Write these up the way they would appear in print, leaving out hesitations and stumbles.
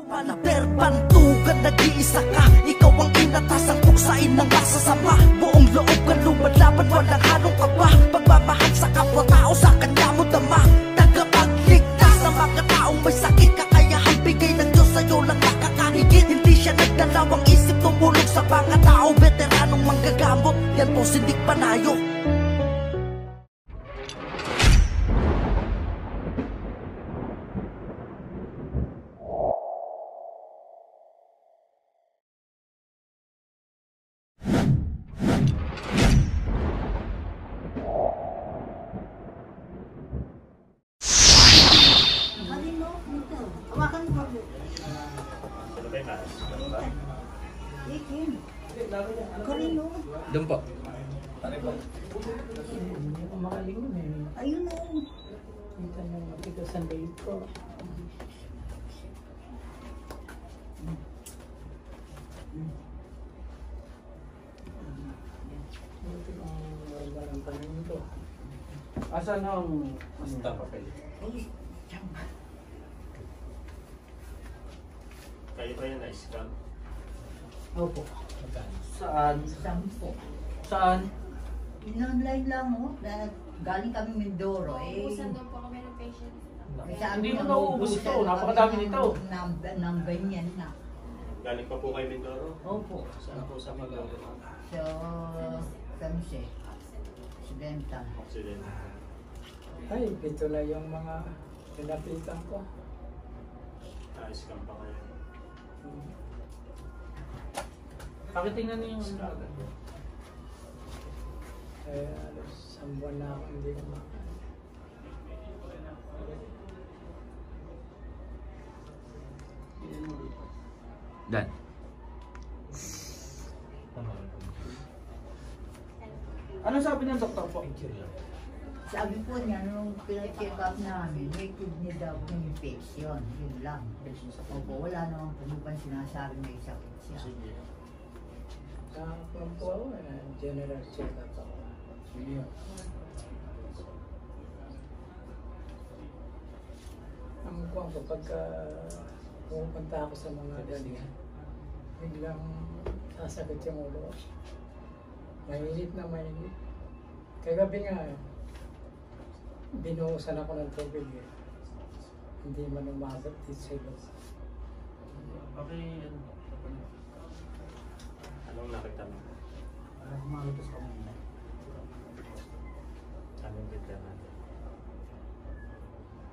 Pantugan, nag-iisa ka. Ikaw ang inatasang tuksain ng masasama. Buong loob ka lumalaban, walang halong kaba. Pagmamahal sa kapwa-tao, sa kanya mo dama. Tagapagligtas ng mga taong may sakit. Kakayahang bigay ng Diyos sa'yo lang nakakahigit. Hindi siya nagdalawang isip, tumulong sa mga tao. Veteranong manggagamot, yan po si Nick Panayo. Doon po. Makalingon eh. Ayun o. Kita nyo matigas ang leg ko. Buti kong walang tanin ko. Asan ang basta papel? Kayo ba yung na-scam? Opo. Saan? Sampo. Saan? In-online lang o. Galing kami Mindoro eh. Ubusan daw po kami ng patient. Hindi mo nauubos ito. Napakadami nito. Nang ganyan na. Galing pa po kayo Mindoro? Opo. Saan po sa Mindoro? So, Samse. Occidental. Occidental. Ay, ito na yung mga pinapitan ko. Na-scam pa kayo. Pakitingnan niyo yung Alos, isang buwan na ako hindi kumakain. Dan. Ano sabi ng doktor po? Sabi po niya, nung pina-check up namin, may kidney daw ng infection. Yun lang. Opo, wala namang pumupan sinasabi may sakit siya. Kung po ako, general check-up ako. Ang buwan ko, pagka pupunta ako sa mga galingan, biglang sasakit yung ulo. Mainit na mainit. Kagabi nga, binuhusan ako ng tubig eh. Hindi man umabot dito sa ilog. Okay, anong nakita mo? Malutos ka muna. Anong kita natin?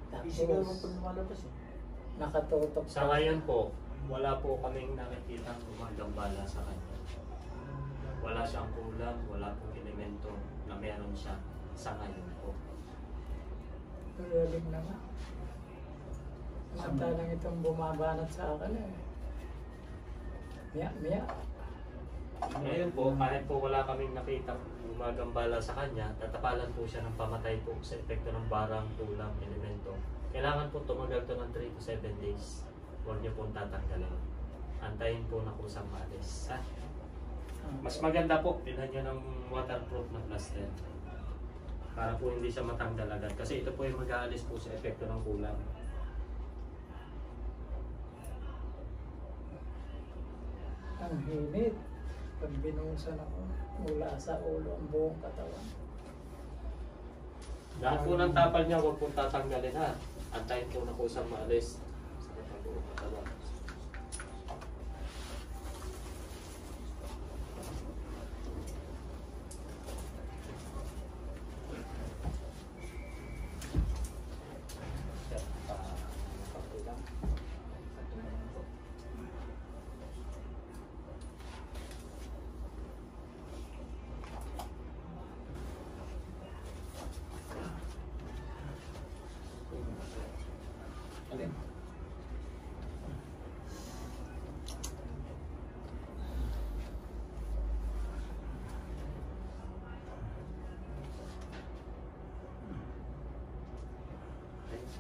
Tapos, nakatutok Sa ngayon po, wala po kaming nakikita gumagambala sa kanya. Wala siyang kulang, wala pong elemento na meron siya sa ngayon po. Galing naman. Samantalang itong bumabanat sa akin eh. Miya. Ngayon po, kahit po wala kaming nakita gumagambala sa kanya, tatapalan po siya ng pamatay po sa epekto ng barang, kulang, elemento. Kailangan po tumagal to ng 3 to 7 days. Huwag niyo pong tatanggalin. Antayin po na kusang maalis. Ha? Mas maganda po, bilhan niyo ng waterproof na plaster. Para po hindi siya matanggal agad. Kasi ito po yung mag-aalis po sa epekto ng kulang. Ang hinit. Pag binuhusan ako, mula sa ulo ang buong katawan. Lahat po ng tapal niya, huwag pong tatanggalin ha. Antayin po na kusang maalis sa buong katawan.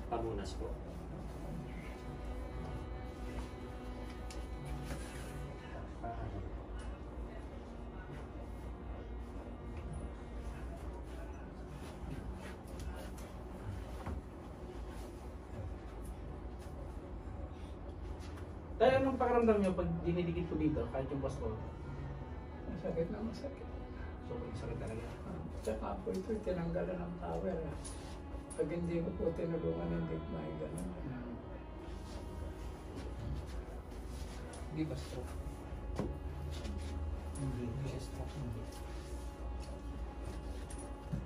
Pamunas po. Tayo, anong pakiramdam nyo pag dinidikit ko dito, kahit yung pastol? Masakit na masakit. Sobrang sakit talaga. Tsaka po ito, tinanggalan ng power. Pag hindi ko po tinulungan, hindi ko may ganun. Hindi ba stroke? Hindi siya stroke, hindi.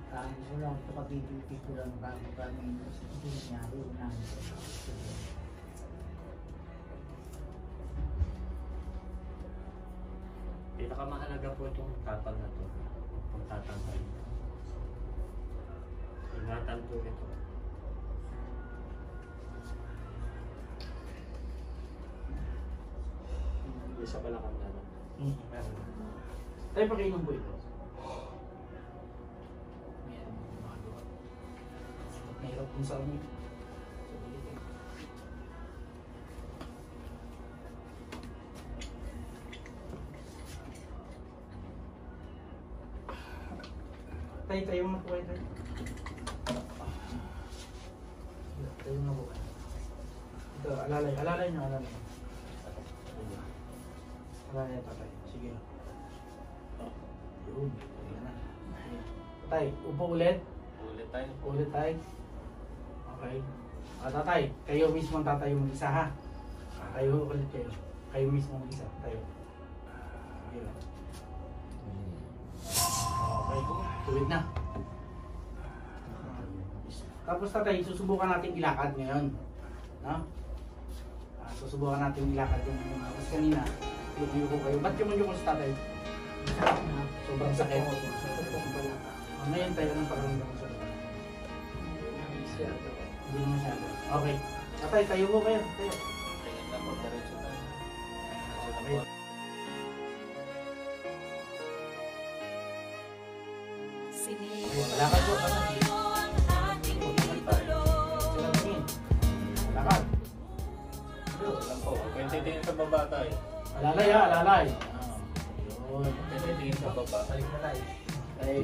Gusto lang, ito kapituti ko lang bago kami hindi nangyari, unahin ko. Pinakamahalaga po itong tapal na to. Pagtatanggal. Ingatan po ito. Isa pala kang ano. Meron. Tayo, pakainom po ito. Mahirap kung saan mo. Tayo mo po kayo tayo. Tayo mo po kayo. Ito, alalay nyo, alalay. Alalay tatay. Sige. Yun. Ayan na. Tay, upo ulit. Ulit tayo. Okay. Tatay, kayo mismo ang tatayo mag-isa ha. Tayo ulit kayo. Kayo mismo mag-isa. Tayo. Sige. Okay. Tuwid na. Tapos tatay, susubukan natin ilakad ngayon. No? Susubukan natin ilakad yung tapos kanina. Yung ko kayo. Ba't yung sa tatay? Sobrang sakit. Ngayon tayo ng pakiramdam sa tatay. Hindi naman masyado. Okay. Tatay, tayo po kayo. Tayo. Okay. Lakad po. Lakad. Kung titingin sa baba tayo. Alalay ha, alalay. Yun. Kung titingin sa baba. Balik na tayo. Okay.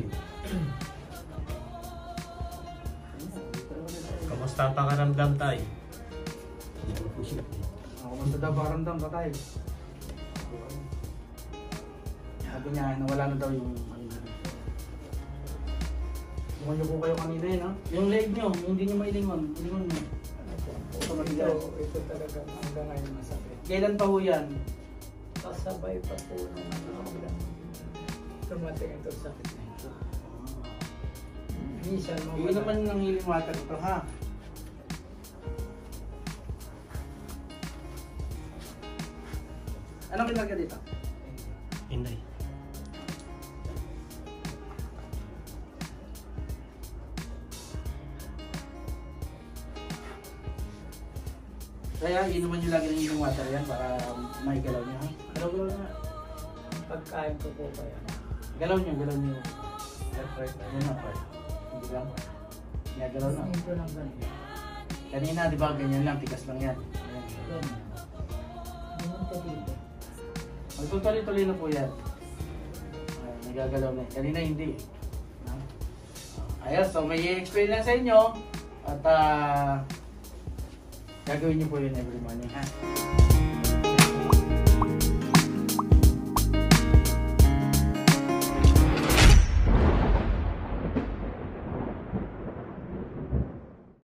Kamusta ang pakaramdam tayo? Kamusta daw pakiramdam tatay? Sabi niya, nawala na daw yung Bukan niyo po kayo kanina no? Yung leg niyo, hindi niyo mailingon. Ilingon niyo. Ito talaga hanggang ngayon masakit. Kailan pa ho yan? Kasabay pa po nung tumating ito sakit na ito. Minsan Yun naman ng healing water ito ha. Anong kinarga dito? Inday. Kaya inuman nyo lagi ng healing water yan para maigalaw nyo ha. Galaw na. pagkain ko po kaya. Galaw nyo. Left, right. Yan na, right. Hindi lang. Galaw na. Ito lang ganun. Kanina, di ba, ganyan lang, tikas lang yan. Ayan. Ganun. Ganun ka dito. Magtutuloy-tuloy na po yan. Ayan, nagagalaw na. Kanina hindi. Ayos, so may i-explain lang sa inyo. At gagawin niyo po yun every morning, ha?